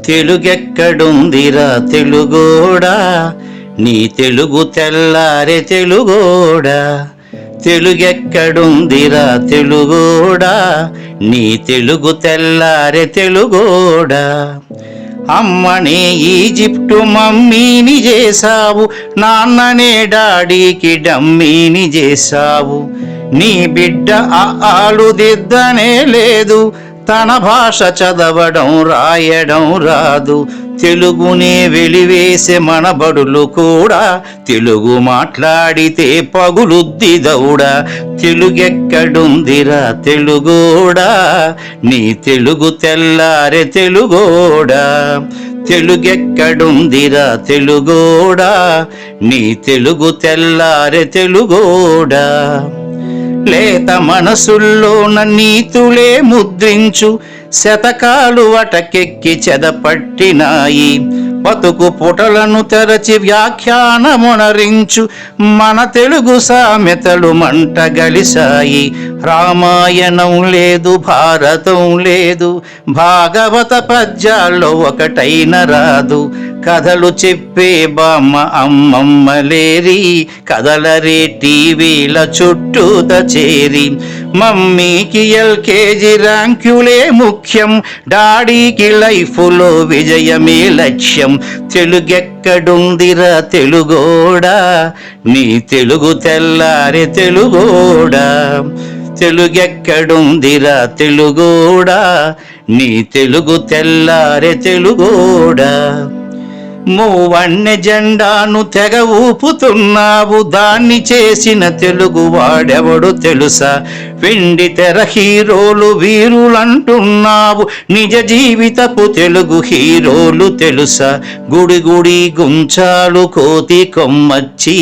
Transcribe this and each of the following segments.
తెలుగెక్కడుందిరా తెలుగోడా, నీ తెలుగు తెల్లారే తెలుగోడా. తెలుగెక్కడుందిరా తెలుగోడా, నీ తెలుగు తెల్లారే తెలుగోడా. అమ్మనే ఈజిప్టు మమ్మీని చేసావు, నాన్ననే డాడీకి డమ్మీని చేసావు. నీ బిడ్డ ఆలు దిద్దనే లేదు, తన భాష చదవడం రాయడం రాదు. తెలుగునే వెలివేసే మన బడులు కూడా తెలుగు మాట్లాడితే పగులుద్ది దౌడా. తెలుగెక్కడుందిరా తెలుగోడా, నీ తెలుగు తెల్లారే తెలుగోడా. తెలుగెక్కడుందిరా తెలుగోడా, నీ తెలుగు తెల్లారే తెలుగోడా. లేత మనసుల్లోన నీతులే ముద్రించు, శతకాలు అటకెక్కి చెదపట్టినాయి. బతుకు పుటలను తెరచి వ్యాఖ్యానమునరించు, మన తెలుగు సామెతలు మంట గలిసాయి. రామాయణం లేదు, భారతం లేదు, భాగవత పద్యాల్లో ఒకటైన రాదు. కథలు చెప్పే బామ్మ అమ్మమ్మ లేరి, కథలరే టీవీల చుట్టూత చేరి. మమ్మీకి ఎల్కేజీ ర్యాంకులే ముఖ్యం, డాడీకి లైఫ్లో విజయమే లక్ష్యం. తెలుగెక్కడుందిరా తెలుగోడా, నీ తెలుగు తెల్లారే తెలుగోడా. తెలుగెక్కడుందిరా తెలుగోడా, నీ తెలుగు తెల్లారే తెలుగోడా. మూవన్నె జెండాను తెగ ఊపుతున్నావు, దాన్ని చేసిన తెలుగు వాడెవడు తెలుసా. వెండి తెర హీరోలు వీరులంటున్నావు, నిజ జీవితపు తెలుగు హీరోలు తెలుసా. గుడి గుడి గుంచాలు కోతి కొమ్మచ్చి,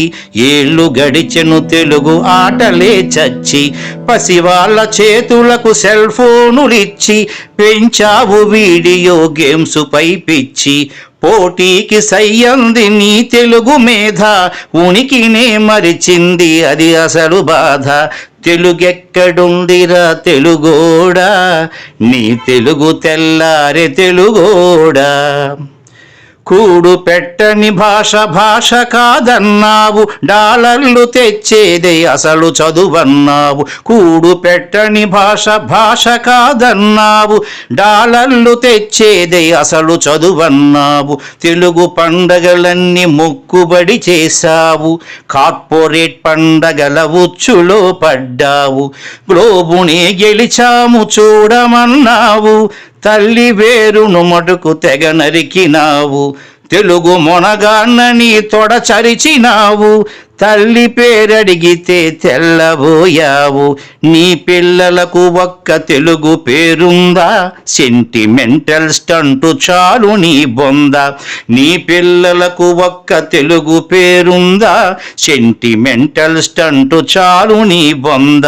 ఏళ్ళు గడిచెను తెలుగు ఆటలే చచ్చి. పసివాళ్ళ చేతులకు సెల్ ఫోనులిచ్చి పెంచావు వీడియో గేమ్స్ పై పిచ్చి. పోటీకి సయ్యంది నీ తెలుగు మేధ, ఉనికినే మరిచింది అది అసలు బాధ. తెలుగెక్కడుందిరా తెలుగోడా, నీ తెలుగు తెల్లారే తెలుగోడా. కూడు పెట్టని భాష భాష కాదన్నావు, డాలర్లు తెచ్చేదే అసలు చదువన్నావు. కూడు పెట్టని భాష భాష కాదన్నావు, డాలర్లు తెచ్చేదే అసలు చదువన్నావు. తెలుగు పండగలన్నీ మొక్కుబడి చేశావు, కార్పొరేట్ పండగల ఉచ్చులో పడ్డావు. గ్లోబునే గెలిచాము చూడమన్నావు, తల్లి వేరును మటుకు తెగ నరికినావు. తెలుగు మొనగాన్నని తొడ చరిచినావు, తల్లి పేరడిగితే తెల్లబోయావు. నీ పిల్లలకు ఒక్క తెలుగు పేరుందా, సెంటిమెంటల్ స్టంటు చాలు నీ బొంద. నీ పిల్లలకు ఒక్క తెలుగు పేరుందా, సెంటిమెంటల్ స్టంటు చాలు నీ బొంద.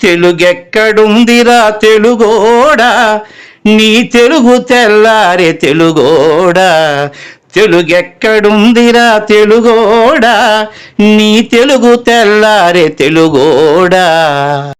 తెలుగెక్కడుందిరా తెలుగోడా, నీ తెలుగు తెల్లారే తెలుగోడా. తెలుగెక్కడుందిరా తెలుగోడా, నీ తెలుగు తెల్లారే తెలుగోడా.